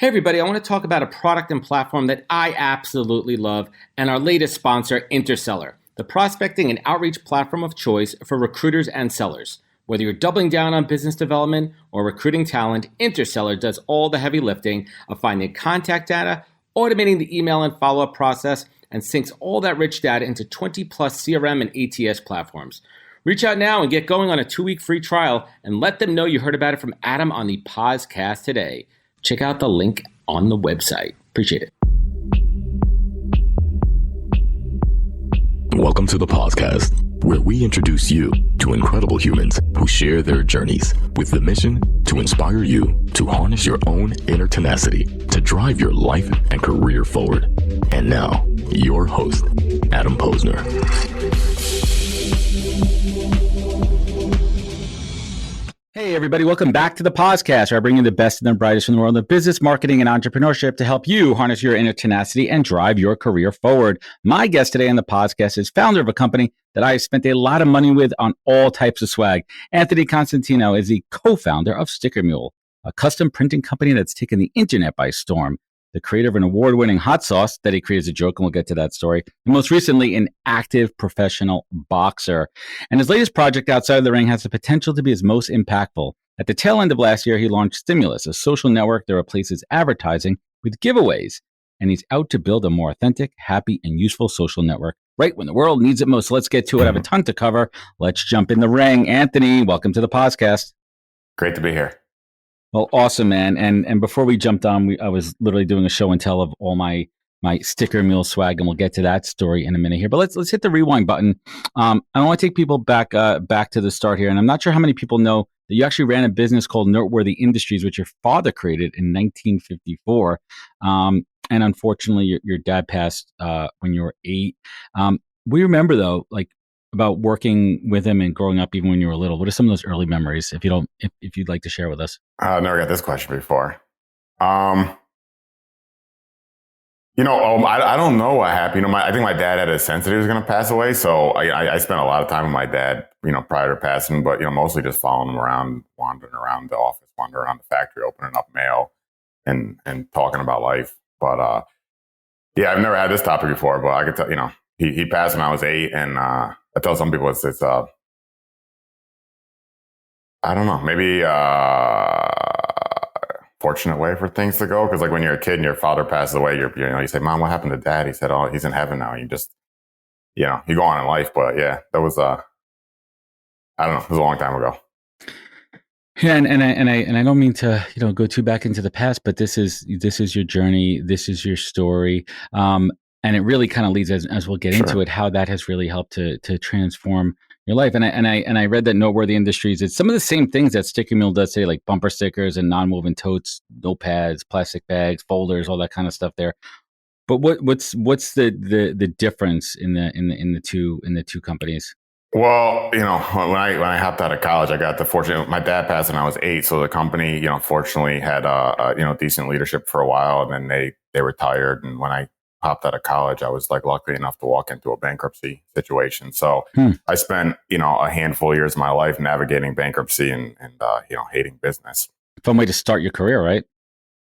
Hey everybody, I want to talk about a product and platform that I absolutely love and our latest sponsor, Interseller, the prospecting and outreach platform of choice for recruiters and sellers. Whether you're doubling down on business development or recruiting talent, Interseller does all the heavy lifting of finding contact data, automating the email and follow-up process, and syncs all that rich data into 20 plus CRM and ATS platforms. Reach out now and get going on a 2-week free trial and let them know you heard about it from Adam on the podcast today. Check out the link on the website. Appreciate it. Welcome to the podcast, where we introduce you to incredible humans who share their journeys with the mission to inspire you to harness your own inner tenacity to drive your life and career forward. And now, your host, Adam Posner. Hey, everybody. Welcome back to the podcast, where I bring you the best and the brightest from the world of business, marketing, and entrepreneurship to help you harness your inner tenacity and drive your career forward. My guest today on the podcast is founder of a company that I spent a lot of money with on all types of swag. Anthony Constantino is the co-founder of Mule, a custom printing company that's taken the internet by storm. The creator of an award-winning hot sauce that he created as a joke, and we'll get to that story. And most recently, an active professional boxer. And his latest project outside of the ring has the potential to be his most impactful. At the tail end of last year, he launched Stimulus, a social network that replaces advertising with giveaways. And he's out to build a more authentic, happy, and useful social network right when the world needs it most. So let's get to it. I have a ton to cover. Let's jump in the ring. Anthony, welcome to the podcast. Great to be here. Well, awesome, man. And before we jumped on, I was literally doing a show and tell of all my Sticker Mule swag, and we'll get to that story in a minute here. But let's hit the rewind button. I want to take people back to the start here, and I'm not sure how many people know that you actually ran a business called Noteworthy Industries, which your father created in 1954. And unfortunately, your dad passed when you were 8. We remember though, about working with him and growing up even when you were little. What are some of those early memories, if you'd like to share with us? I've never got this question before. I don't know what happened. I think my dad had a sense that he was going to pass away. So I spent a lot of time with my dad, prior to passing, but, mostly just following him around, wandering around the office, wandering around the factory, opening up mail and talking about life. But, I've never had this topic before, but I could tell, he passed when I was 8, and, I tell some people it's I don't know, maybe fortunate way for things to go. Because when you're a kid and your father passes away, you say, "Mom, what happened to Dad?" He said, "Oh, he's in heaven now." You just, you go on in life. But yeah, that was I don't know, it was a long time ago. Yeah, and I don't mean to go too back into the past, but this is your journey, this is your story. And it really kind of leads, as we'll get into it, how that has really helped to transform your life. And I read that Noteworthy Industries, it's some of the same things that Sticker Mule does today, like bumper stickers and non-moving totes, notepads, plastic bags, folders, all that kind of stuff there. But what's the difference in the two companies? Well, when I hopped out of college, I got the fortune. My dad passed when I was 8, so the company, fortunately had decent leadership for a while, and then they retired. And when I hopped out of college, I was lucky enough to walk into a bankruptcy situation. So I spent, a handful of years of my life navigating bankruptcy and hating business. Fun way to start your career, right?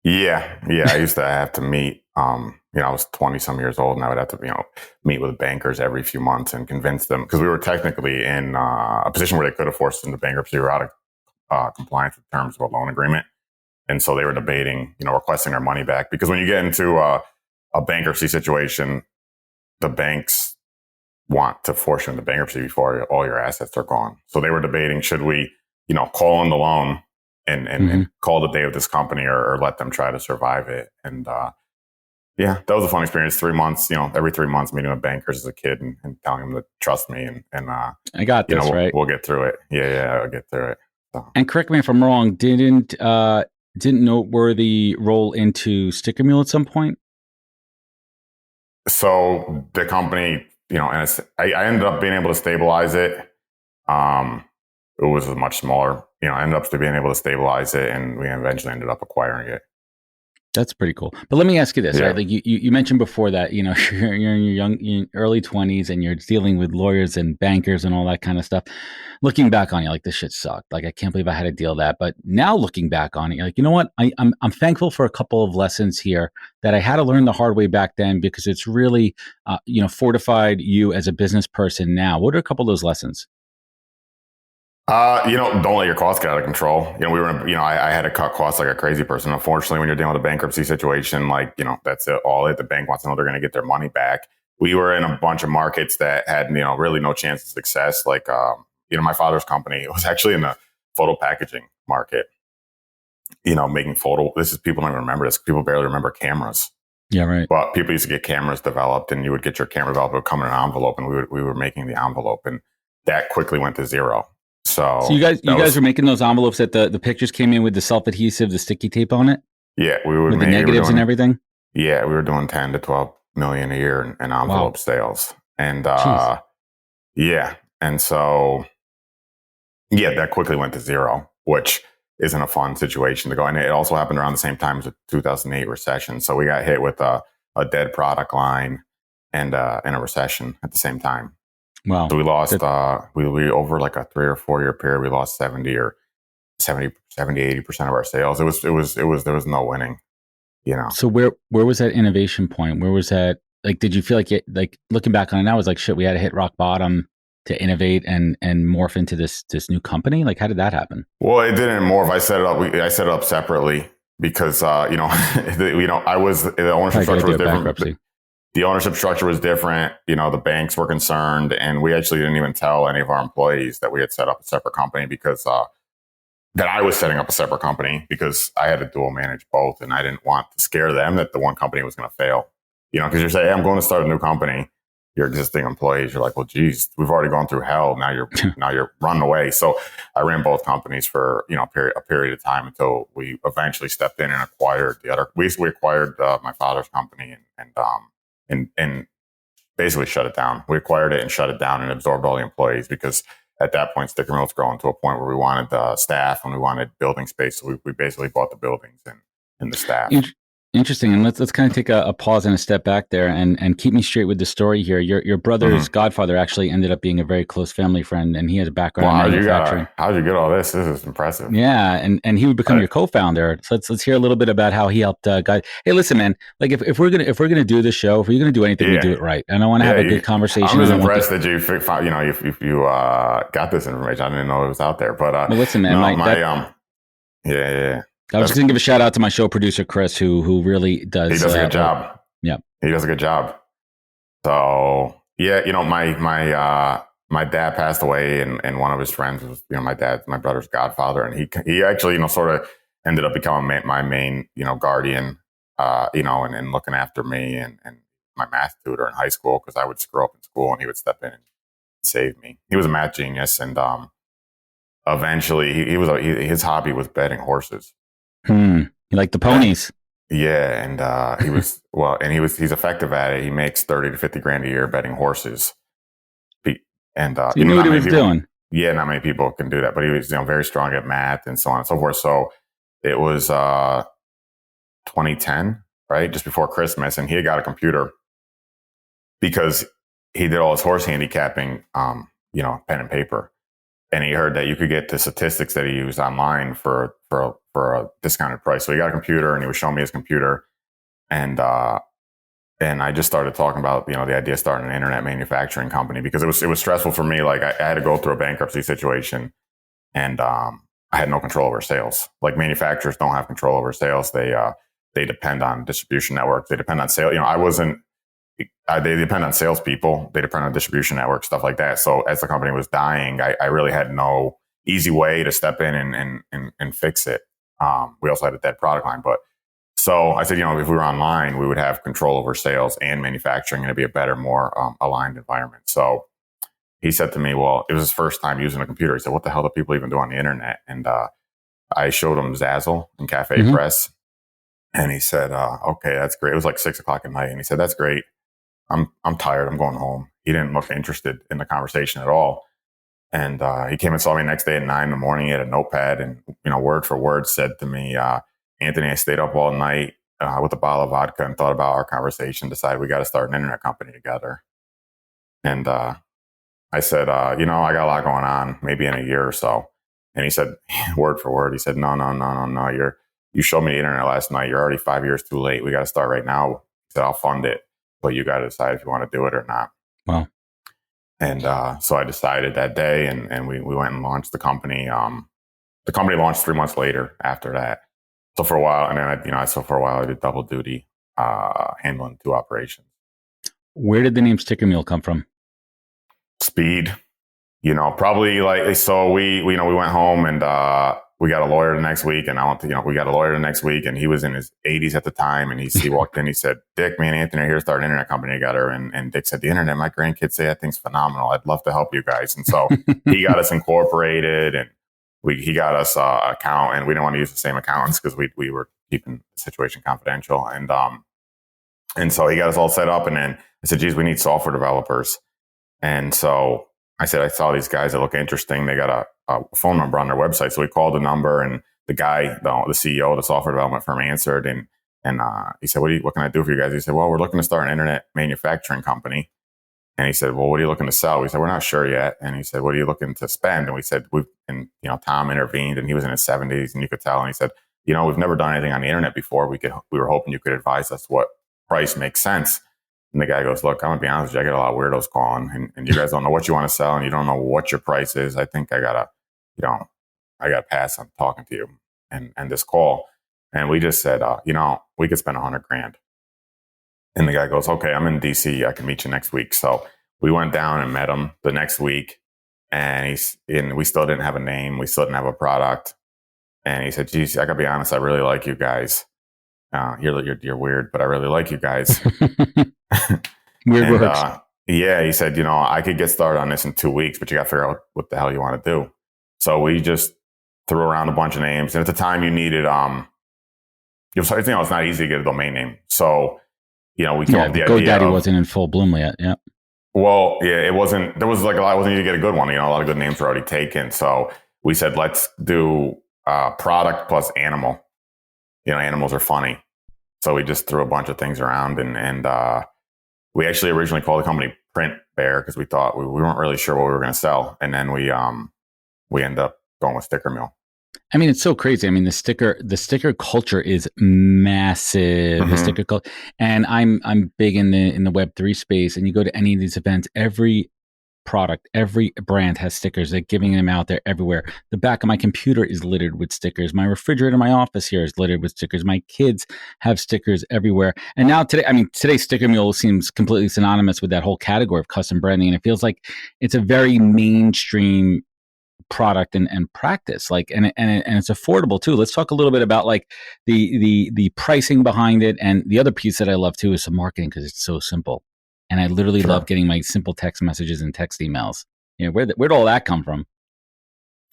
Yeah. I used to have to meet, I was 20 some years old, and I would have to, meet with bankers every few months and convince them, because we were technically in a position where they could have forced us into bankruptcy. We were out of compliance with terms of a loan agreement. And so they were debating, requesting our money back, because when you get into a bankruptcy situation, the banks want to force you into bankruptcy before all your assets are gone. So they were debating, should we, call in the loan and call the day of this company, or let them try to survive it. And that was a fun experience. 3 months, every 3 months meeting with bankers as a kid and telling them to trust me. And I got this, right? We'll get through it. Yeah, I'll get through it. So. And correct me if I'm wrong, didn't Noteworthy roll into Sticker Mule at some point? So the company, and I ended up being able to stabilize it. It was much smaller, I ended up being able to stabilize it, and we eventually ended up acquiring it. That's pretty cool. But let me ask you this, Yeah. right? Like you mentioned before that, you're in your early 20s and you're dealing with lawyers and bankers and all that kind of stuff. Looking back on it, like this shit sucked. Like I can't believe I had to deal with that. But now looking back on it, you're like, you know what? I'm thankful for a couple of lessons here that I had to learn the hard way back then because it's really, fortified you as a business person now. What are a couple of those lessons? Don't let your costs get out of control. I had to cut costs like a crazy person. Unfortunately, when you're dealing with a bankruptcy situation, that's it, all it. The bank wants to know they're going to get their money back. We were in a bunch of markets that had, really no chance of success. My father's company was actually in the photo packaging market, making people don't even remember this. People barely remember cameras. Yeah, right. But people used to get cameras developed and you would get your camera developed, it would come in an envelope and we were making the envelope and that quickly went to zero. So you guys were making those envelopes that the pictures came in with the self-adhesive, the sticky tape on it? Yeah, we would with the negatives and everything? Yeah, we were doing 10 to 12 million a year in envelope sales. And yeah. And so that quickly went to zero, which isn't a fun situation to go. And it also happened around the same time as the 2008 recession. So we got hit with a dead product line and in a recession at the same time. Wow. So we lost, we over like a 3 or 4 year period, we lost 70, 80% of our sales. There was no winning, So where was that innovation point? Where was that? Like, did you feel like looking back on it now, it was like, shit, we had to hit rock bottom to innovate and morph into this new company? Like, how did that happen? Well, it didn't morph. I set it up separately because, I was, the ownership structure was different. The ownership structure was different. The banks were concerned and we actually didn't even tell any of our employees that we had set up a separate company because, that I was setting up a separate company because I had to dual manage both. And I didn't want to scare them that the one company was going to fail, because you're saying, hey, I'm going to start a new company. Your existing employees, you're like, well, geez, we've already gone through hell. Now you're running away. So I ran both companies for, a period of time until we eventually stepped in and acquired the other. We acquired my father's company and basically shut it down. We acquired it and shut it down and absorbed all the employees because at that point, Sticker Mill was growing to a point where we wanted staff and we wanted building space. So we basically bought the buildings and the staff. Interesting. And let's kind of take a pause and a step back there and keep me straight with the story here. Your brother's Godfather actually ended up being a very close family friend, and he has a background in manufacturing. How'd you get all this? This is impressive. Yeah, and he would become your co-founder. So let's hear a little bit about how he helped guys. Hey, listen, man. Like if we're gonna do this show, if we're gonna do anything, we do it right. And I want to have a good conversation. I'm just impressed that you if you got this information. I didn't know it was out there. But well, listen, man. Yeah. I was just gonna give a shout out to my show producer Chris, who really does. He does a good job. Yeah, he does a good job. So yeah, my dad passed away, and one of his friends was my brother's godfather, and he actually sort of ended up becoming my main guardian, and looking after me and my math tutor in high school because I would screw up in school and he would step in and save me. He was a math genius, and eventually his hobby was betting horses. You like the ponies? Yeah, and he was he's effective at it. He makes 30 to 50 grand a year betting horses. And so you knew what he was doing. Yeah, not many people can do that, but he was very strong at math and so on and so forth. So it was 2010, right, just before Christmas, and he had got a computer because he did all his horse handicapping, pen and paper. And he heard that you could get the statistics that he used online for a discounted price. So he got a computer and he was showing me his computer. And I just started talking about, the idea of starting an internet manufacturing company because it was stressful for me. Like I had to go through a bankruptcy situation and I had no control over sales. Like manufacturers don't have control over sales. They depend on distribution networks. They depend on sales. They depend on salespeople. They depend on distribution networks, stuff like that. So as the company was dying, I really had no easy way to step in and fix it. We also had a dead product line, but so I said, if we were online, we would have control over sales and manufacturing, and it'd be a better, more aligned environment. So he said to me, well, it was his first time using a computer. He said, what the hell do people even do on the internet? And I showed him Zazzle and Cafe Press. And he said, okay, that's great. It was like 6 o'clock at night. And he said, that's great. I'm tired. I'm going home. He didn't look interested in the conversation at all. And he came and saw me the next day at 9 in the morning. He had a notepad and, word for word said to me, Anthony, I stayed up all night with a bottle of vodka and thought about our conversation, decided we got to start an internet company together. And I said, I got a lot going on, maybe in a year or so. And he said, word for word, he said, no. You showed me the internet last night. You're already 5 years too late. We got to start right now. He said, I'll fund it, but you got to decide if you want to do it or not. Wow. And so I decided that day, and we went and launched the company. The company launched 3 months later after that. So for a while, and then I did double duty, handling 2 operations. Where did the name Sticker Mule come from? Speed, probably so we went home and we got a lawyer the next week, and we got a lawyer the next week, and he was in his 80s at the time, and he walked in, he said, Dick, me and Anthony are here to start an internet company together. And Dick said, the internet, my grandkids say that thing's phenomenal. I'd love to help you guys. And so he got us incorporated, and he got us an account, and we didn't want to use the same accountants because we were keeping the situation confidential. And so he got us all set up, and then I said, geez, we need software developers. And so I said, I saw these guys that look interesting. They got a phone number on their website. So we called the number, and the guy, the CEO of the software development firm, answered. And he said, what can I do for you guys? He said, well, we're looking to start an internet manufacturing company. And he said, well, what are you looking to sell? We said, we're not sure yet. And he said, what are you looking to spend? And we said, Tom intervened, and he was in his 70s, and you could tell. And he said, we've never done anything on the internet before. We were hoping you could advise us what price makes sense. And the guy goes, look, I'm going to be honest with you. I get a lot of weirdos calling, and you guys don't know what you want to sell, and you don't know what your price is. I think I got to pass on talking to you and this call. And we just said, we could spend $100,000. And the guy goes, okay, I'm in DC. I can meet you next week. So we went down and met him the next week, and we still didn't have a name. We still didn't have a product. And he said, geez, I got to be honest. I really like you guys. You're weird, but I really like you guys. Weird works. Yeah, he said, I could get started on this in 2 weeks, but you got to figure out what the hell you want to do. So we just threw around a bunch of names. And at the time you needed, it's not easy to get a domain name. So, we came up with the idea. GoDaddy wasn't in full bloom yet. Yeah. Well, yeah, it wasn't, there was it wasn't easy to get a good one. A lot of good names were already taken. So we said, let's do product plus animal. Animals are funny. So we just threw a bunch of things around, and we actually originally called the company Print Bear because we thought we weren't really sure what we were going to sell. And then we ended up going with Sticker Mule. I mean, it's so crazy. I mean, the sticker culture is massive. Mm-hmm. The sticker culture, and I'm big in the Web3 space. And you go to any of these events, every product, every brand has stickers. They're giving them out there everywhere. The back of my computer is littered with stickers. My refrigerator in my office here is littered with stickers. My kids have stickers everywhere. And now today Sticker Mule seems completely synonymous with that whole category of custom branding. And it feels like it's a very mainstream product and practice, and it's affordable too. Let's talk a little bit about the pricing behind it. And the other piece that I love too is some marketing, because it's so simple. And I literally love getting my simple text messages and text emails. Where'd all that come from?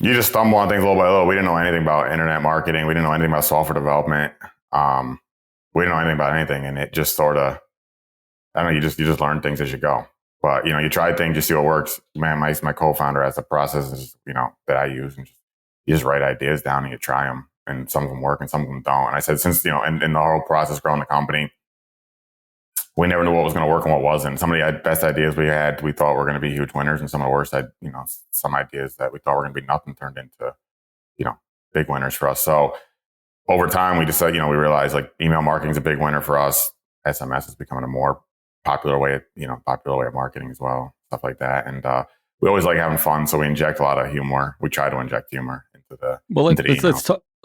You just stumble on things little by little. We didn't know anything about internet marketing. We didn't know anything about software development. We didn't know anything about anything. And it just sort of, I don't know, you just learn things as you go. But, you try things, you see what works. Man, my co-founder has the processes, that I use. And you just write ideas down and you try them. And some of them work and some of them don't. And I said, since, in the whole process growing the company, we never knew what was going to work and what wasn't. Some of the best ideas we had, we thought were going to be huge winners. And some of the worst, some ideas that we thought were going to be nothing turned into, big winners for us. So over time, we decided, we realized email marketing is a big winner for us. SMS is becoming a more popular way of marketing as well, stuff like that. And we always like having fun. So we inject a lot of humor. We try to inject humor into the,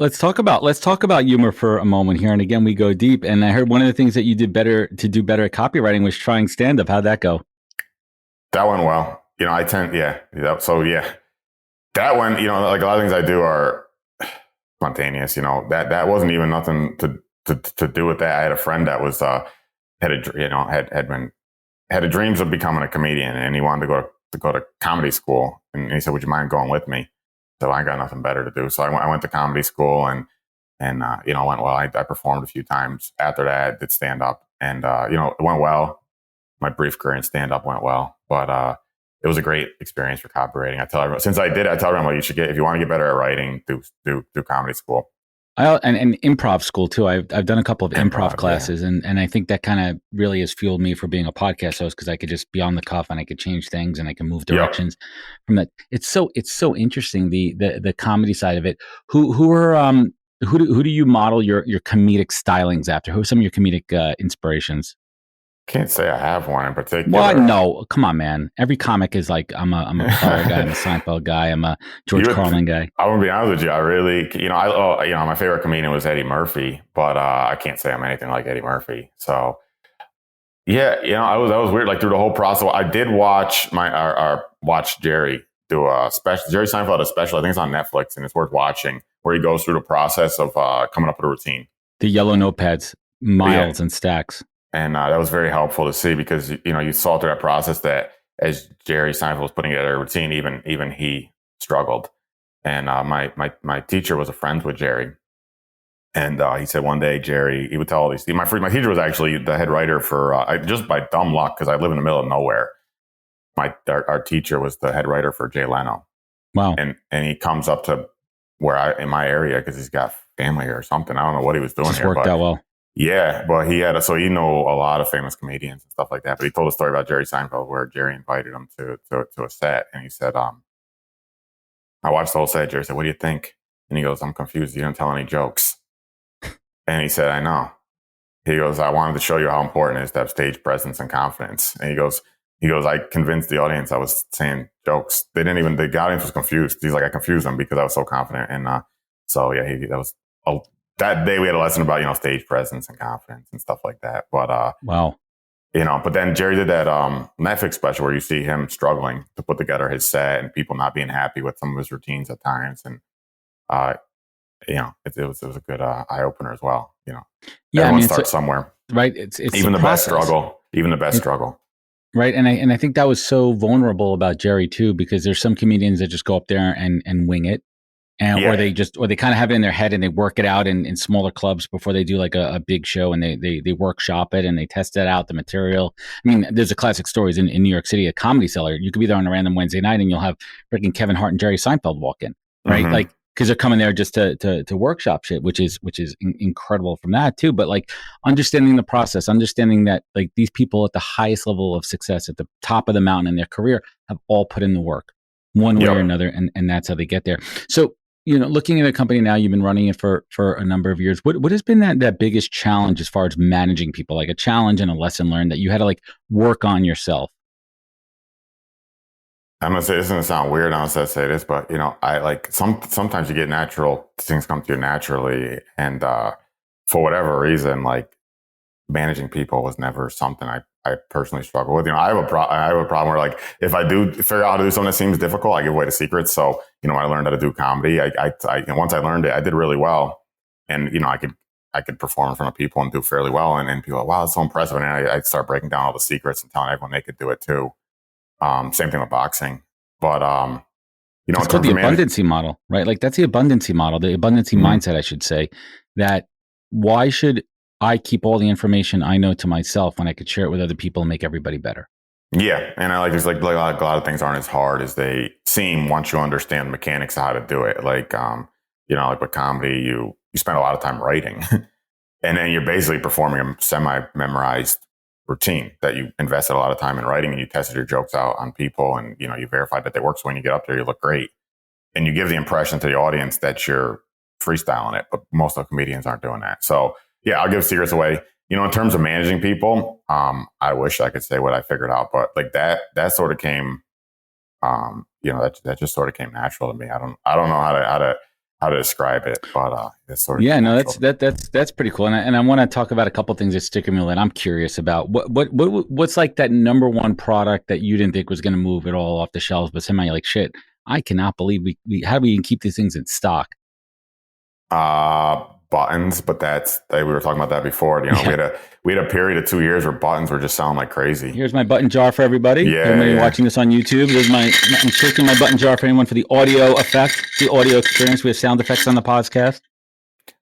Let's talk about humor for a moment here. And again, we go deep. And I heard one of the things that you did better at copywriting was trying stand-up. How'd that go? That went well. I tend, yeah. So yeah, that one, a lot of things I do are spontaneous. That wasn't even nothing to do with that. I had a friend that was had dreams of becoming a comedian, and he wanted to go to comedy school. And he said, "Would you mind going with me?" So I got nothing better to do. So I went to comedy school, and it went well. I performed a few times after that, did stand up, and it went well. My brief career in stand up went well, but it was a great experience for copywriting. I tell everyone, I tell everyone, you should if you want to get better at writing, do comedy school. And improv school too. I've done a couple of improv Yeah. classes, and I think that kind of really has fueled me for being a podcast host because I could just be on the cuff and I could change things and I can move Yep. directions from that. It's so interesting the comedy side of it. Who are who do you model your comedic stylings after? Who are some of your comedic inspirations? Can't say I have one in Well, particular. no, come on, man. Every comic is like I'm a Pryor guy, I'm a Seinfeld guy, I'm a You George would, Carlin guy. I would be honest with you. I really, my favorite comedian was Eddie Murphy, but I can't say I'm anything like Eddie Murphy. So yeah, that was weird. Like through the whole process, I did watch watch Jerry do a special. Jerry Seinfeld had a special. I think it's on Netflix, and it's worth watching. Where he goes through the process of coming up with a routine. The yellow notepads, Yeah, miles and stacks. and that was very helpful to see because you saw through that process that as Jerry Seinfeld was putting together a routine, even he struggled. And my teacher was a friend with Jerry, and he said one day Jerry he would tell all these. My teacher was actually the head writer for just by dumb luck because I live in the middle of nowhere. Our teacher was the head writer for Jay Leno. Wow. And he comes up to in my area because he's got family or something. I don't know what he was doing Just here, worked but out well. yeah, but so he know a lot of famous comedians and stuff like that. But he told a story about Jerry Seinfeld where Jerry invited him to a set, and he said, I watched the whole set. Jerry said, "What do you think?" And he goes, "I'm confused. You didn't tell any jokes." And he said, "I know." He goes, "I wanted to show you how important it is to have stage presence and confidence." And he goes, "I convinced the audience I was saying jokes. The audience was confused. He's like, I confused them because I was so confident." And so yeah, that day we had a lesson about stage presence and confidence and stuff like that. But wow. But then Jerry did that Netflix special where you see him struggling to put together his set and people not being happy with some of his routines at times. And uh, it was a good eye opener as well. Yeah, everyone starts somewhere. Right. It's even the best struggle. Even the best struggle. Right. And I think that was so vulnerable about Jerry too, because there's some comedians that just go up there and wing it. And Yeah. or they kind of have it in their head and they work it out in smaller clubs before they do like a big show, and they workshop it and they test it out, the material. I mean, there's a classic stories in New York City, a Comedy Cellar. You could be there on a random Wednesday night and you'll have freaking Kevin Hart and Jerry Seinfeld walk in, right? Mhm. Like, because they're coming there just to workshop shit, which is incredible from that too. But like understanding the process, understanding that like these people at the highest level of success, at the top of the mountain in their career, have all put in the work one way or another, and that's how they get there. So, looking at a company now, you've been running it for a number of years. What has been that biggest challenge as far as managing people, like a challenge and a lesson learned that you had to like work on yourself? I'm gonna say this is gonna sound weird. I'm gonna say this, but I like sometimes you get natural things come to you naturally, and for whatever reason, like managing people was never something I personally struggle with. I have a problem where like if I do figure out how to do something that seems difficult, I give away the secrets. So when I learned how to do comedy, and once I learned it, I did really well, and I could perform in front of people and do fairly well, and people are like, wow, that's so impressive, and I start breaking down all the secrets and telling everyone they could do it too. Same thing with boxing, but It's called the abundancy model, right? Like that's the abundancy model, the abundancy mindset, I should say. That why should I keep all the information I know to myself when I could share it with other people and make everybody better? Yeah, and I like there's like a lot of things aren't as hard as they seem once you understand the mechanics of how to do it. Like like with comedy, you spend a lot of time writing, and then you're basically performing a semi-memorized routine that you invested a lot of time in writing, and you tested your jokes out on people, and you verified that they work. So when you get up there, you look great, and you give the impression to the audience that you're freestyling it. But most of the comedians aren't doing that. So yeah, I'll give secrets away. In terms of managing people, I wish I could say what I figured out, but like that sort of came, that just sort of came natural to me. I don't know how to describe it, but it's sort of that's pretty cool. And I want to talk about a couple things that stick in me. And I'm curious about what's like that number one product that you didn't think was going to move it all off the shelves, but somehow you're like, shit, I cannot believe we how do we even keep these things in stock? Buttons, but we were talking about that before. We had a period of 2 years where buttons were just selling like crazy. Here's my button jar for everybody. Yeah, everybody watching this on YouTube. I'm shaking my button jar for anyone for the audio effect, the audio experience. We have sound effects on the podcast.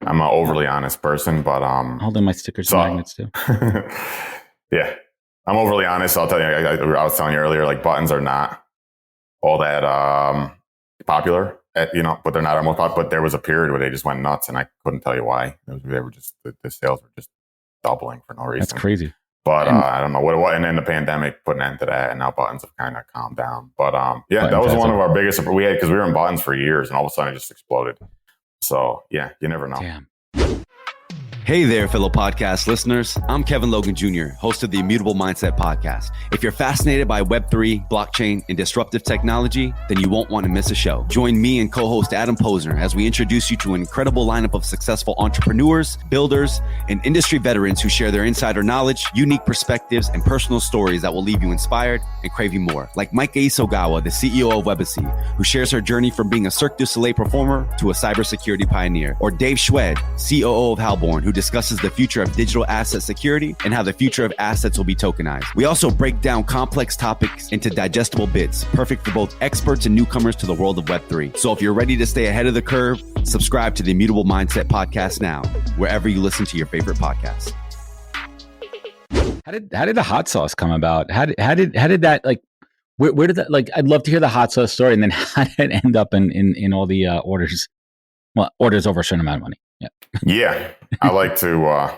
I'm an overly honest person, but holding my stickers and magnets too. Yeah, I'm overly honest. So I'll tell you. I was telling you earlier, like buttons are not all that popular but they're not our most popular. But there was a period where they just went nuts, and I couldn't tell you why. They were just the sales were just doubling for no reason. That's crazy. But I don't know what it was. And then the pandemic put an end to that, and now buttons have kind of calmed down. But that was one of our biggest we had, because we were in buttons for years, and all of a sudden it just exploded. So yeah, you never know. Damn. Hey there, fellow podcast listeners. I'm Kevin Logan Jr., host of the Immutable Mindset podcast. If you're fascinated by Web3, blockchain, and disruptive technology, then you won't want to miss a show. Join me and co-host Adam Posner as we introduce you to an incredible lineup of successful entrepreneurs, builders, and industry veterans who share their insider knowledge, unique perspectives, and personal stories that will leave you inspired and craving more. Like Micah Isogawa, the CEO of Webacy, who shares her journey from being a Cirque du Soleil performer to a cybersecurity pioneer. Or Dave Schwed, COO of Halborn, who discusses the future of digital asset security and how the future of assets will be tokenized. We also break down complex topics into digestible bits, perfect for both experts and newcomers to the world of Web3. So if you're ready to stay ahead of the curve, subscribe to the Immutable Mindset podcast now, wherever you listen to your favorite podcasts. How did the hot sauce come about? How did that, like, where did that, like, I'd love to hear the hot sauce story, and then how did it end up in all the orders? Well, orders over a certain amount of money. Yeah. Yeah. I like to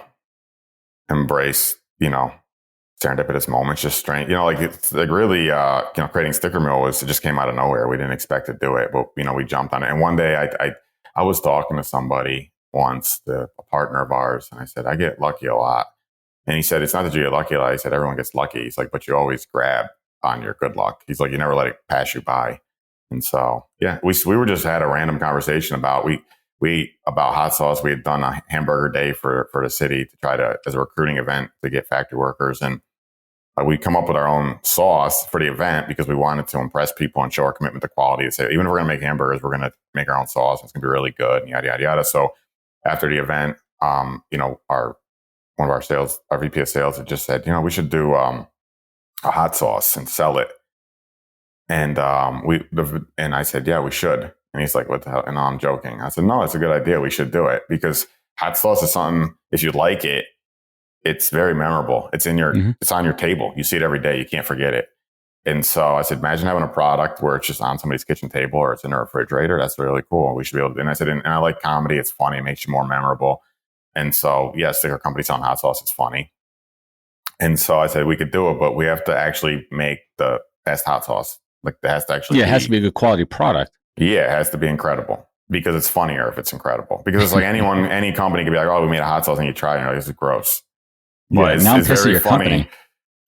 embrace, serendipitous moments, just strange, like it's like really, creating Sticker Mule it just came out of nowhere. We didn't expect to do it, but we jumped on it. And one day I was talking to somebody once, a partner of ours, and I said, I get lucky a lot. And he said, it's not that you get lucky a lot. He said, everyone gets lucky. He's like, but you always grab on your good luck. He's like, you never let it pass you by. And so, yeah, we were just had a random conversation about, about hot sauce. We had done a hamburger day for the city to try to, as a recruiting event to get factory workers. And we'd come up with our own sauce for the event because we wanted to impress people and show our commitment to quality. To say, even if we're going to make hamburgers, we're going to make our own sauce. It's going to be really good, and yada, yada, yada. So after the event, one of our VP of sales had just said, we should do a hot sauce and sell it. And and I said, yeah, we should. And he's like, what the hell? And I'm joking. I said, no, it's a good idea. We should do it, because hot sauce is something, if you like it, it's very memorable. It's it's on your table. You see it every day. You can't forget it. And so I said, imagine having a product where it's just on somebody's kitchen table or it's in a refrigerator. That's really cool. We should be able to do it. And I said, and I like comedy. It's funny. It makes you more memorable. And so, yeah, sticker company selling hot sauce is funny. And so I said, we could do it, but we have to actually make the best hot sauce. Like, it has to actually it has to be a good quality product. Yeah, it has to be incredible, because it's funnier if it's incredible. Because it's like any company could be like, oh, we made a hot sauce, and you try it, and you're like, this is gross. But yeah, it's very funny company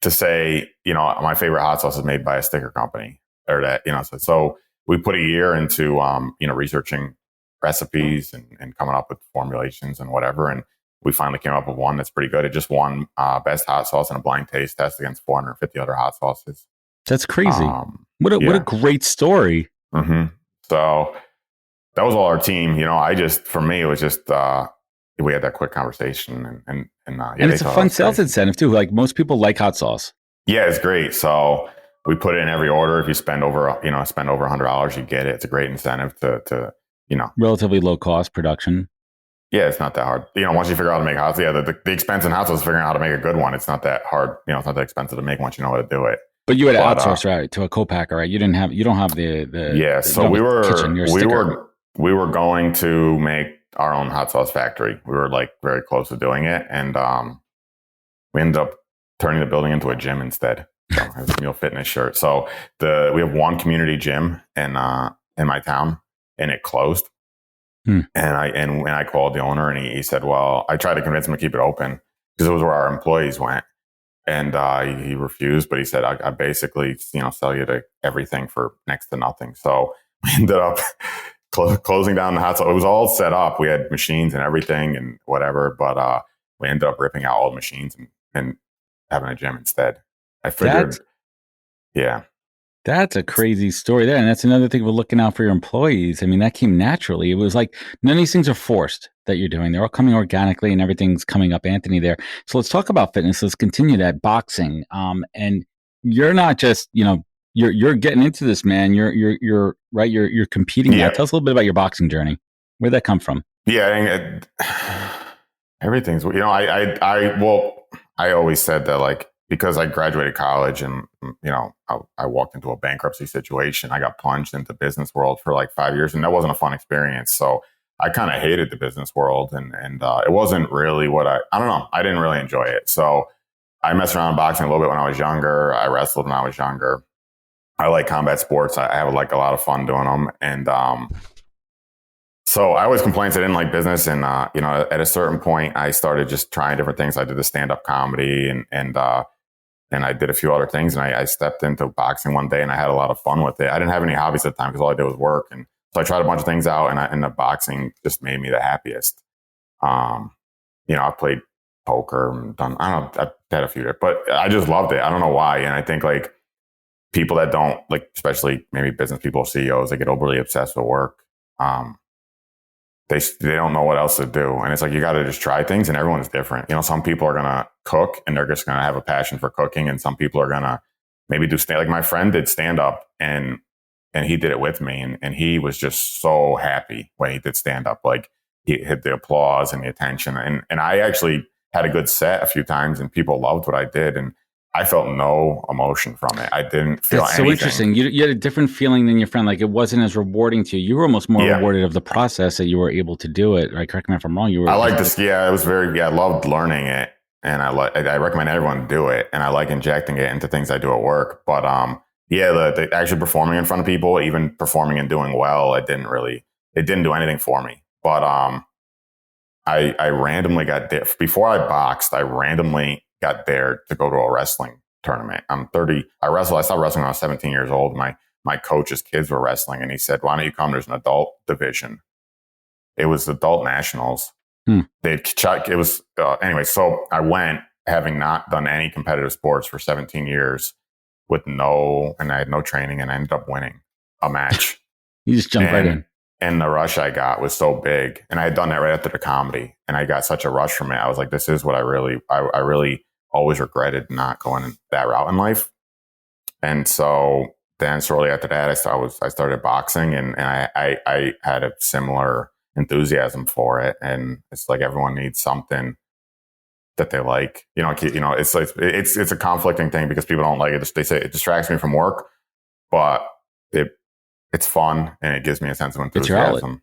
to say, my favorite hot sauce is made by a sticker company, or that, so we put a year into, researching recipes and coming up with formulations and whatever. And we finally came up with one that's pretty good. It just won best hot sauce in a blind taste test against 450 other hot sauces. That's crazy. What a great story. Mm-hmm. So that was all our team. For me, it was just, we had that quick conversation and it's a fun sales incentive too. Like, most people like hot sauce. Yeah, it's great. So we put it in every order. If you spend over $100, you get it. It's a great incentive to relatively low cost production. Yeah, it's not that hard. Once you figure out how to make hot sauce, the expense in hot sauce is figuring out how to make a good one. It's not that hard. It's not that expensive to make once you know how to do it. But you had to outsource, right, to a co-packer, right? You don't have the yeah. So we were going to make our own hot sauce factory. We were like very close to doing it, and we ended up turning the building into a gym instead. So it was a Mule Fitness shirt. So we have one community gym in my town, and it closed. And I called the owner, and he said, well, I tried to convince him to keep it open because it was where our employees went. And he refused, but he said, I basically, sell you to everything for next to nothing. So we ended up closing down the hot sauce. It was all set up. We had machines and everything and whatever, but we ended up ripping out all the machines and having a gym instead. I figured, That's a crazy story there. And that's another thing with looking out for your employees. I mean, that came naturally. It was like, none of these things are forced that you're doing. They're all coming organically, and everything's coming up, Anthony, there. So let's talk about fitness. Let's continue that. Boxing. And you're not just, you're getting into this, man. You're right. You're competing now. Tell us a little bit about your boxing journey. Where'd that come from? Yeah. Everything's, I always said that, like, because I graduated college and, I walked into a bankruptcy situation. I got plunged into business world for like 5 years, and that wasn't a fun experience. So I kind of hated the business world, and it wasn't really what I don't know. I didn't really enjoy it. So I messed around in boxing a little bit when I was younger. I wrestled when I was younger. I like combat sports. I have like a lot of fun doing them. And so I always complained I didn't like business. And, at a certain point, I started just trying different things. I did the stand-up comedy and I did a few other things. And I stepped into boxing one day and I had a lot of fun with it. I didn't have any hobbies at the time because all I did was work. And so I tried a bunch of things out, and the boxing just made me the happiest. I played poker and I've had a few, but I just loved it. I don't know why. And I think like people that don't like, especially maybe business people, CEOs, they get overly obsessed with work. They don't know what else to do. And it's like, you got to just try things, and everyone's different. Some people are going to cook and they're just going to have a passion for cooking. And some people are going to maybe do like my friend did stand up and he did it with me. And he was just so happy when he did stand up. Like he hit the applause and the attention. And I actually had a good set a few times and people loved what I did. And I felt no emotion from it. I didn't feel That's anything. so interesting. You had a different feeling than your friend. Like it wasn't as rewarding to you. You were almost more rewarded of the process that you were able to do it. Right? Correct me if I'm wrong. I like this. Yeah, it was I loved learning it, and I recommend everyone do it. And I like injecting it into things I do at work. But the actually performing in front of people, even performing and doing well, it didn't do anything for me. But I randomly got there before I boxed. I randomly got there to go to a wrestling tournament. I'm 30. I stopped wrestling when I was 17 years old. My coach's kids were wrestling, and he said, "Why don't you come? There's an adult division." It was adult nationals. It was anyway. So I went, having not done any competitive sports for 17 years, and I had no training, and I ended up winning a match. You just jumped right in. And the rush I got was so big, and I had done that right after the comedy, and I got such a rush from it. I was like, "This is what I really always regretted not going that route in life." And so then shortly after that, I started boxing, and I had a similar enthusiasm for it. And it's like everyone needs something that they like. It's like it's a conflicting thing because people don't like it. They say it distracts me from work, but it's fun and it gives me a sense of enthusiasm.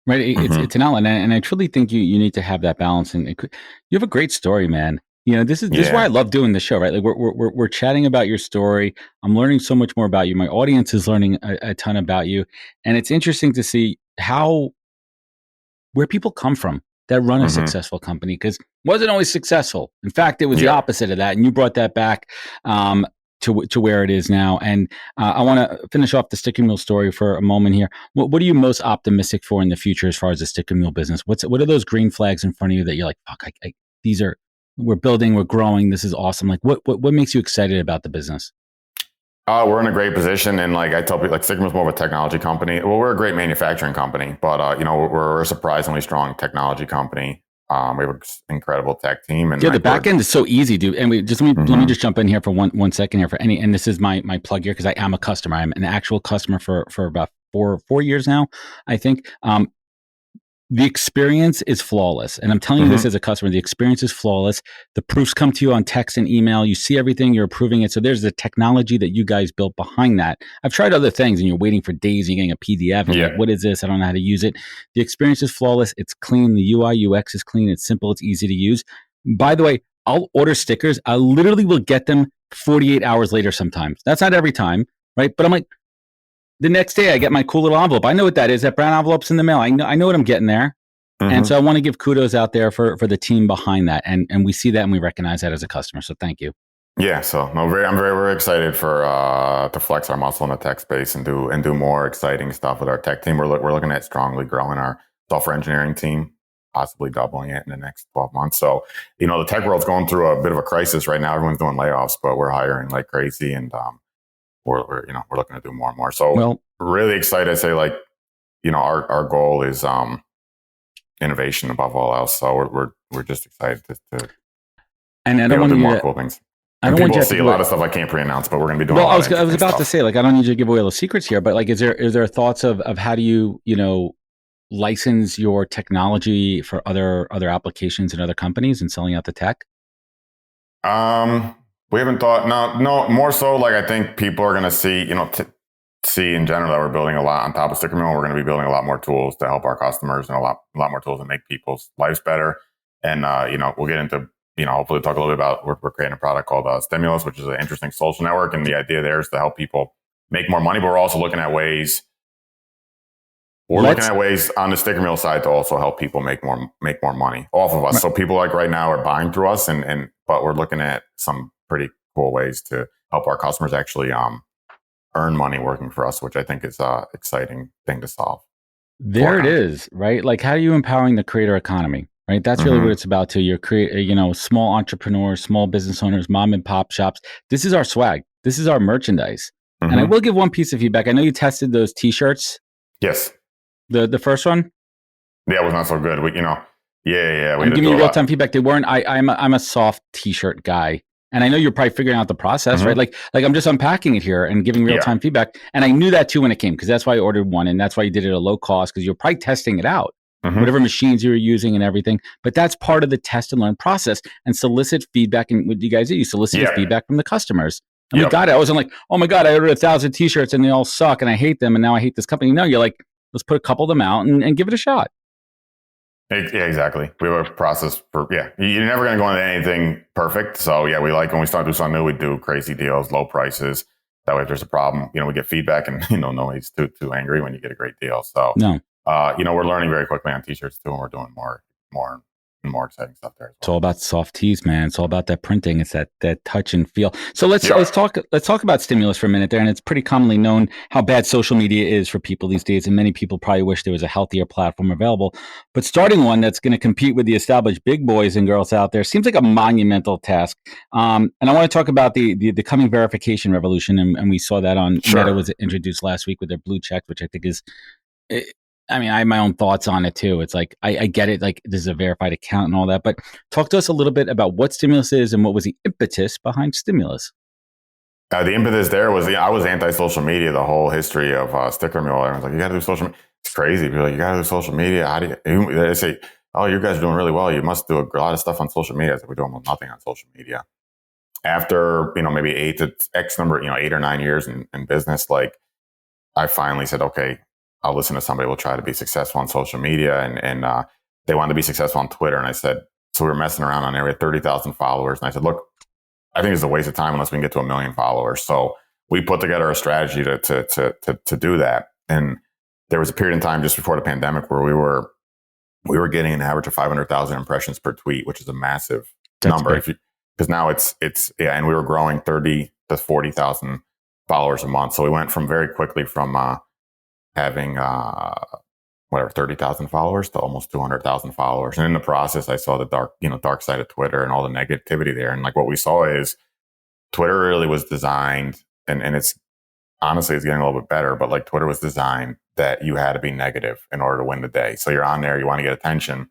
Right. It's an outlet. And I truly think you need to have that balance. And you have a great story, man. This is why I love doing the show, right? Like we're chatting about your story. I'm learning so much more about you. My audience is learning a ton about you. And it's interesting to see where people come from that run a successful company, because it wasn't always successful. In fact, it was the opposite of that. And you brought that back to where it is now. And I want to finish off the Stick and Mule story for a moment here. What are you most optimistic for in the future as far as the Stick and Mule business? What are those green flags in front of you that you're like, fuck, we're building, we're growing, this is awesome. Like what makes you excited about the business? We're in a great position. And like I tell people, like Sigma's more of a technology company. Well, we're a great manufacturing company, but we're a surprisingly strong technology company. We have an incredible tech team, and the back end is so easy, dude. And let me just jump in here for one second here and this is my plug here because I am a customer. I'm an actual customer for about 4 years now, I think. The experience is flawless. And I'm telling you this as a customer, the experience is flawless. The proofs come to you on text and email. You see everything, you're approving it. So there's the technology that you guys built behind that. I've tried other things and you're waiting for days, you're getting a PDF and like, what is this? I don't know how to use it. The experience is flawless. It's clean. The UI UX is clean. It's simple. It's easy to use. By the way, I'll order stickers. I literally will get them 48 hours later sometimes. That's not every time, right? But I'm like, the next day I get my cool little envelope. I know what that is. That brown envelope's in the mail. I know what I'm getting there. And so I want to give kudos out there for the team behind that. And we see that and we recognize that as a customer. So thank you. Yeah. So I'm very excited to flex our muscle in the tech space and do more exciting stuff with our tech team. We're looking at strongly growing our software engineering team, possibly doubling it in the next 12 months. So, the tech world's going through a bit of a crisis right now. Everyone's doing layoffs, but we're hiring like crazy, and we're looking to do more and more. So really excited to say our goal is innovation above all else. So we're just excited to and I don't want to do more cool things. I don't want you to see a lot of stuff I can't pre-announce, but we're going to be doing. Well, I was about to say, like, I don't need you to give away all the secrets here, but like, is there thoughts of how do you license your technology for other applications and other companies and selling out the tech? We haven't thought, no, more so like I think people are going to see, see in general that we're building a lot on top of Sticker Mule. We're going to be building a lot more tools to help our customers and a lot more tools to make people's lives better. And, we'll get into, hopefully talk a little bit about, we're creating a product called Stimulus, which is an interesting social network. And the idea there is to help people make more money, but we're also looking at ways on the Sticker Mule side to also help people make more money off of us. Right. So people like right now are buying through us but we're looking at some pretty cool ways to help our customers actually earn money working for us, which I think is an exciting thing to solve. There it is, right? Like, how are you empowering the creator economy, right? That's really what it's about too. You're small entrepreneurs, small business owners, mom and pop shops. This is our swag. This is our merchandise. And I will give one piece of feedback. I know you tested those T-shirts. Yes. The first one? Yeah, it was not so good. Yeah. I'm giving you real-time feedback. They weren't. I'm a soft T-shirt guy. And I know you're probably figuring out the process, right? Like I'm just unpacking it here and giving real-time feedback. And I knew that too when it came, because that's why I ordered one. And that's why you did it at a low cost, because you're probably testing it out, whatever machines you were using and everything. But that's part of the test and learn process, and solicit feedback. And what you guys do, you solicited feedback from the customers. And we got it. I wasn't like, oh my God, I ordered 1,000 T-shirts and they all suck and I hate them. And now I hate this company. No, you're like, let's put a couple of them out and give it a shot. Yeah, exactly. We have a process you're never going to go into anything perfect. So we like when we start doing something new, we do crazy deals, low prices. That way if there's a problem, we get feedback and, nobody's too angry when you get a great deal. So, we're learning very quickly on T-shirts too. And we're doing more exciting stuff there. It's all about soft tees, man. It's all about that printing. It's that touch and feel. So let's talk about Stimulus for a minute there. And it's pretty commonly known how bad social media is for people these days. And many people probably wish there was a healthier platform available. But starting one that's going to compete with the established big boys and girls out there seems like a monumental task. And I want to talk about the coming verification revolution. And we saw that on Meta was introduced last week with their blue check, which I think is. I have my own thoughts on it too. It's like, I get it. Like, this is a verified account and all that, but talk to us a little bit about what Stimulus is and what was the impetus behind Stimulus. The impetus there was, I was anti-social media the whole history of Sticker Mule. Everyone's like, you got to do social media. It's crazy. People are like, you got to do social media. How do you, they say, oh, you guys are doing really well. You must do a lot of stuff on social media. I said, we're doing nothing on social media. After, maybe 8 or 9 years in business, like, I finally said, okay, I'll listen to somebody who will try to be successful on social media. And they wanted to be successful on Twitter. And I said, so we were messing around on there. We had 30,000 followers. And I said, look, I think it's a waste of time unless we can get to 1 million followers. So we put together a strategy to do that. And there was a period in time just before the pandemic where we were getting an average of 500,000 impressions per tweet, which is a massive number. Because now it's and we were growing 30 to 40,000 followers a month. So we went from very quickly from having 30,000 followers to almost 200,000 followers. And in the process, I saw the dark side of Twitter and all the negativity there. And like what we saw is Twitter really was designed, and it's honestly, it's getting a little bit better, but like Twitter was designed that you had to be negative in order to win the day. So you're on there, you want to get attention.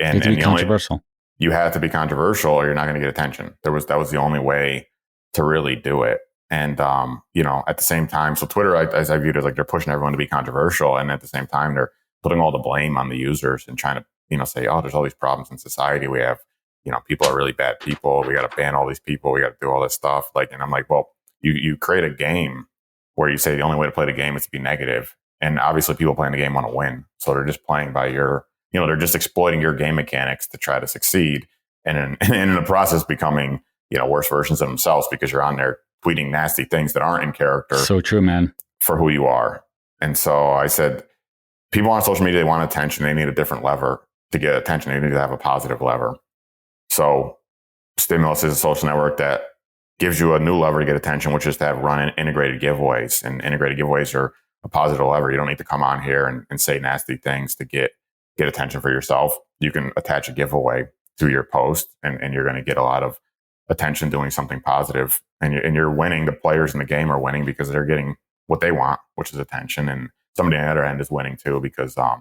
And be controversial. You have to be controversial or you're not going to get attention. That was the only way to really do it. And, at the same time, so Twitter, as I viewed it, like they're pushing everyone to be controversial. And at the same time, they're putting all the blame on the users and trying to, say, oh, there's all these problems in society. We have, people are really bad people. We got to ban all these people. We got to do all this stuff. Like, and I'm like, well, you create a game where you say the only way to play the game is to be negative. And obviously people playing the game want to win. So they're just playing by they're just exploiting your game mechanics to try to succeed. And in the process becoming, worse versions of themselves because you're on there tweeting nasty things that aren't in character. So true, man. For who you are. And so I said, people on social media, they want attention. They need a different lever to get attention. They need to have a positive lever. So Stimulus is a social network that gives you a new lever to get attention, which is to have run integrated giveaways. And integrated giveaways are a positive lever. You don't need to come on here and say nasty things to get attention for yourself. You can attach a giveaway to your post and you're going to get a lot of attention doing something positive. And you're winning. The players in the game are winning because they're getting what they want, which is attention. And somebody on the other end is winning too because, they're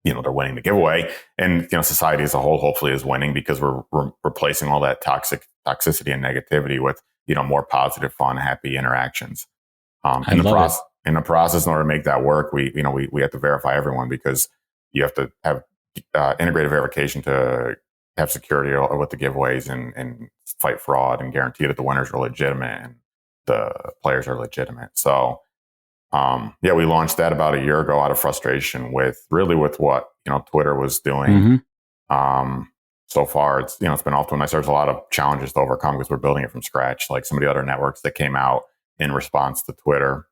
winning the giveaway. And, society as a whole hopefully is winning because we're replacing all that toxicity and negativity with, more positive, fun, happy interactions. In the process, in order to make that work, we have to verify everyone because you have to have integrated verification to have security with the giveaways and fight fraud and guarantee that the winners are legitimate and the players are legitimate. So, we launched that about a year ago out of frustration with what, Twitter was doing. So far it's been off to a nice start. There's a lot of challenges to overcome because we're building it from scratch. Like some of the other networks that came out in response to Twitter,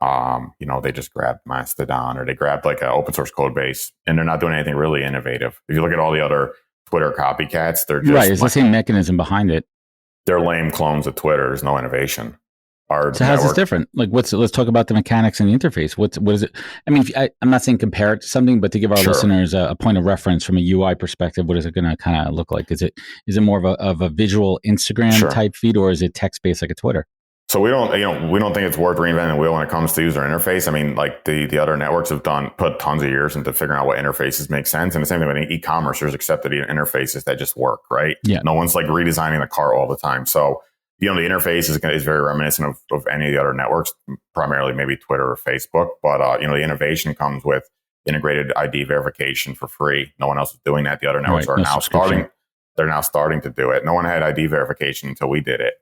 they just grabbed Mastodon or they grabbed like an open source code base and they're not doing anything really innovative. If you look at all the other Twitter copycats, they're just It's the same mechanism behind it. They're lame clones of Twitter. There's no innovation. So how's this different? Like, let's talk about the mechanics and the interface. What is it? I mean, I'm not saying compare it to something, but to give our listeners a point of reference from a UI perspective, what is it going to kind of look like? Is it more of a visual Instagram type feed, or is it text based like a Twitter? So we don't think it's worth reinventing the wheel when it comes to user interface. I mean, like the other networks have put tons of years into figuring out what interfaces make sense. And the same thing with e-commerce, there's accepted interfaces that just work, right? Yeah. No one's like redesigning the cart all the time. So, the interface is very reminiscent of any of the other networks, primarily maybe Twitter or Facebook. But, the innovation comes with integrated ID verification for free. No one else is doing that. The other networks are now starting. They're now starting to do it. No one had ID verification until we did it.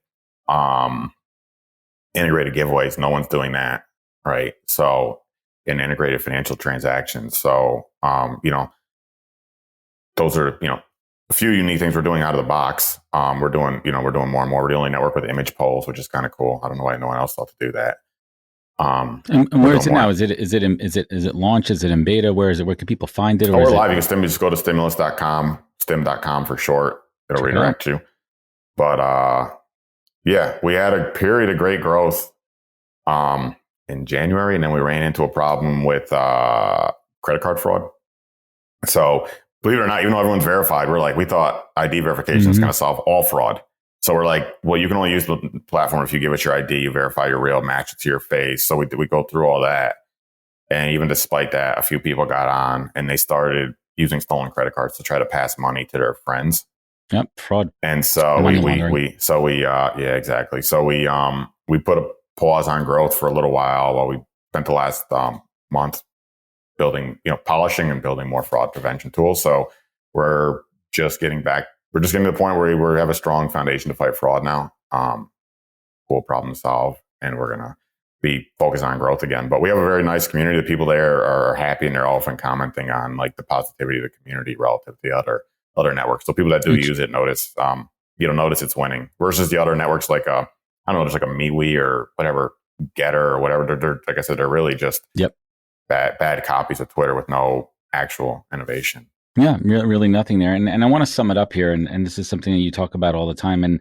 Integrated giveaways. No one's doing that. Right. So, and integrated financial transactions. So, those are, a few unique things we're doing out of the box. We're doing more and more. We're the only network with image polls, which is kind of cool. I don't know why no one else thought to do that. And where is it now? Is it launch? Is it in beta? Where is it? Where can people find it? Or we're live. You can just go to stimulus.com, stim.com for short. It'll redirect you. But we had a period of great growth in January, and then we ran into a problem with credit card fraud. So believe it or not, even though everyone's verified, we thought ID verification is going to solve all fraud. So we're like, well, you can only use the platform if you give us your ID, you verify you're real, match it to your face. So we go through all that. And even despite that, a few people got on and they started using stolen credit cards to try to pass money to their friends. Yep, fraud. And so exactly. So we put a pause on growth for a little while we spent the last month building, polishing and building more fraud prevention tools. So we're just getting to the point where we have a strong foundation to fight fraud now. Cool problem to solve. And we're going to be focused on growth again. But we have a very nice community. The people there are happy and they're often commenting on like the positivity of the community relative to the other networks. So people that do use it notice it's winning versus the other networks like there's like a MeWe or whatever, Getter or whatever. They're like I said, they're really just bad copies of Twitter with no actual innovation. Yeah, really nothing there. And I want to sum it up here. And this is something that you talk about all the time. And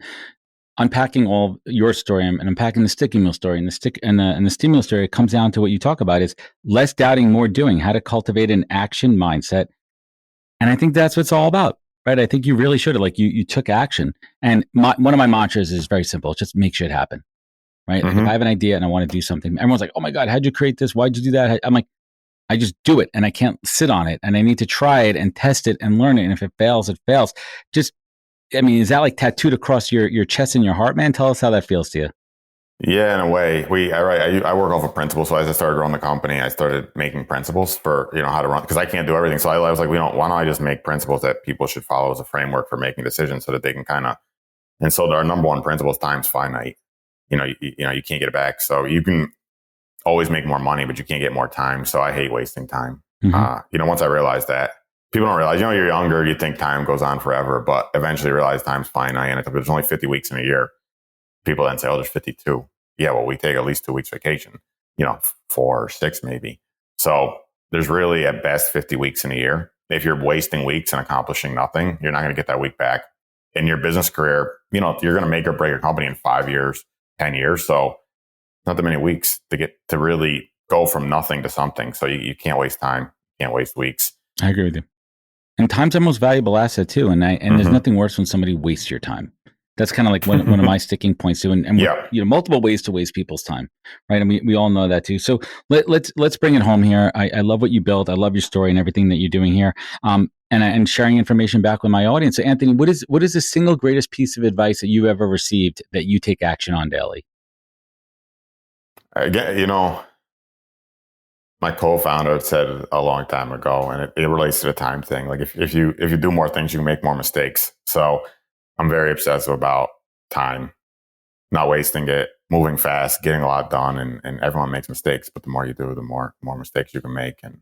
unpacking all your story and unpacking the sticky mule story and the stimulus story, it comes down to what you talk about is less doubting, more doing, how to cultivate an action mindset. And I think that's what it's all about, right? I think you really should have, you took action. And one of my mantras is very simple. Just make shit happen, right? Like if I have an idea and I want to do something, everyone's like, oh my God, how'd you create this? Why'd you do that? I'm like, I just do it and I can't sit on it and I need to try it and test it and learn it. And if it fails, it fails. Is that like tattooed across your chest and your heart, man? Tell us how that feels to you. Yeah, in a way. I work off of principles. So as I started growing the company, I started making principles for, how to run, because I can't do everything. So I was like, why don't I just make principles that people should follow as a framework for making decisions so that they can and so our number one principle is time's finite. You can't get it back. So you can always make more money, but you can't get more time. So I hate wasting time. Once I realized that, people don't realize, you're younger, you think time goes on forever, but eventually you realize time's finite. And there's only 50 weeks in a year. People then say, oh, there's 52. Yeah, well, we take at least 2 weeks vacation, 4 or 6 maybe. So there's really at best 50 weeks in a year. If you're wasting weeks and accomplishing nothing, you're not going to get that week back. In your business career, you're going to make or break a company in 5 years, 10 years. So not that many weeks to get to really go from nothing to something. So you can't waste time, you can't waste weeks. I agree with you. And time's our most valuable asset too. And there's nothing worse when somebody wastes your time. That's kind of like one of my sticking points too. And multiple ways to waste people's time, right? And we all know that too. So let's bring it home here. I love what you built. I love your story and everything that you're doing here. And sharing information back with my audience. So Anthony, what is the single greatest piece of advice that you've ever received that you take action on daily? Again, my co-founder said a long time ago, and it relates to the time thing. Like if you do more things, you can make more mistakes. So I'm very obsessive about time, not wasting it, moving fast, getting a lot done, and everyone makes mistakes. But the more you do, the more mistakes you can make, and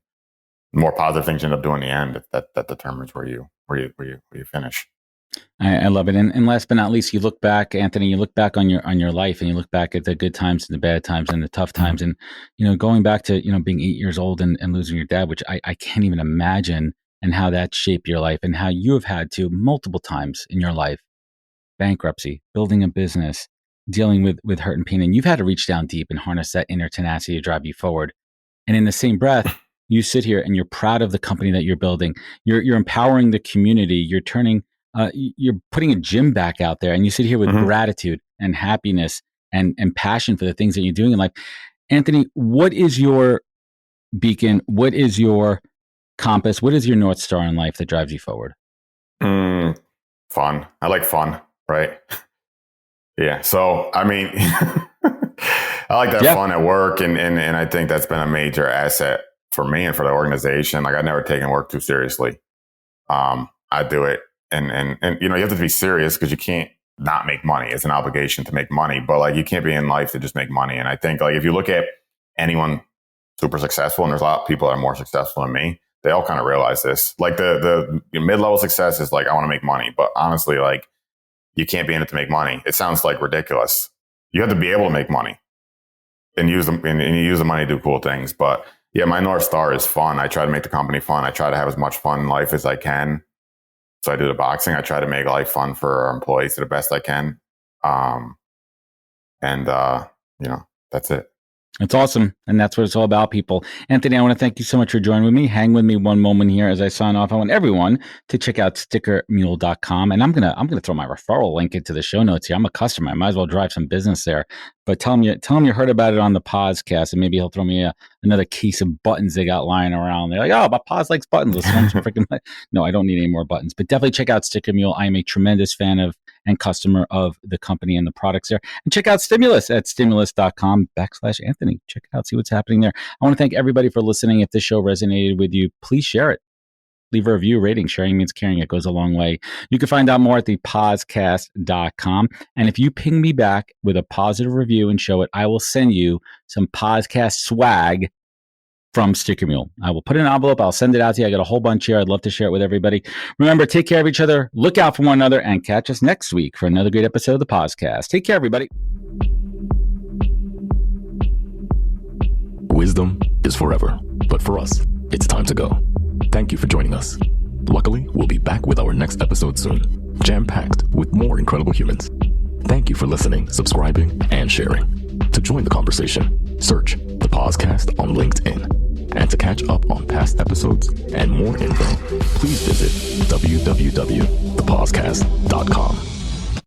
the more positive things you end up doing in the end. That determines where you finish. I love it. And last but not least, you look back, Anthony, you look back on your life, and you look back at the good times and the bad times and the tough times. And, going back to, being 8 years old and losing your dad, which I can't even imagine, and how that shaped your life, and how you have had to multiple times in your life, bankruptcy, building a business, dealing with hurt and pain. And you've had to reach down deep and harness that inner tenacity to drive you forward. And in the same breath, you sit here and you're proud of the company that you're building. You're empowering the community. You're you're putting a gym back out there, and you sit here with gratitude and happiness and passion for the things that you're doing in life. Anthony, what is your beacon? What is your compass? What is your North Star in life that drives you forward? Fun. I like fun, right? Yeah. So, I mean, I like that fun at work. And I think that's been a major asset for me and for the organization. Like, I've never taken work too seriously. I do it. And you have to be serious, because you can't not make money. It's an obligation to make money, but like, you can't be in life to just make money. And I think, like, if you look at anyone super successful, and there's a lot of people that are more successful than me, they all kind of realize this. Like, the mid-level success is like, I want to make money, but honestly, like, you can't be in it to make money. It sounds like ridiculous. You have to be able to make money and use them, and you use the money to do cool things. But yeah, my North Star is fun. I try to make the company fun. I try to have as much fun in life as I can. So I do the boxing. I try to make life fun for our employees to the best I can. That's it. It's awesome. And that's what it's all about, people. Anthony, I want to thank you so much for joining with me. Hang with me one moment here as I sign off. I want everyone to check out stickermule.com. And I'm gonna throw my referral link into the show notes here. I'm a customer. I might as well drive some business there. But tell him you heard about it on the podcast, and maybe he'll throw me another case of buttons they got lying around. They're like, oh, my Paz likes buttons. Let's run some freaking. No, I don't need any more buttons. But definitely check out Sticker Mule. I am a tremendous fan of and customer of the company and the products there. And check out Stimulus at stimulus.com/Anthony. Check it out, see what's happening there. I want to thank everybody for listening. If this show resonated with you, please share it. Leave a review, rating. Sharing means caring. It goes a long way. You can find out more at thepodcast.com. And if you ping me back with a positive review and show it, I will send you some podcast swag from Sticker Mule. I will put in an envelope. I'll send it out to you. I got a whole bunch here. I'd love to share it with everybody. Remember, take care of each other. Look out for one another, and catch us next week for another great episode of the podcast. Take care, everybody. Wisdom is forever, but for us, it's time to go. Thank you for joining us. Luckily, we'll be back with our next episode soon, jam-packed with more incredible humans. Thank you for listening, subscribing, and sharing. To join the conversation, search the podcast on LinkedIn. And to catch up on past episodes and more info, please visit www.thepodcast.com.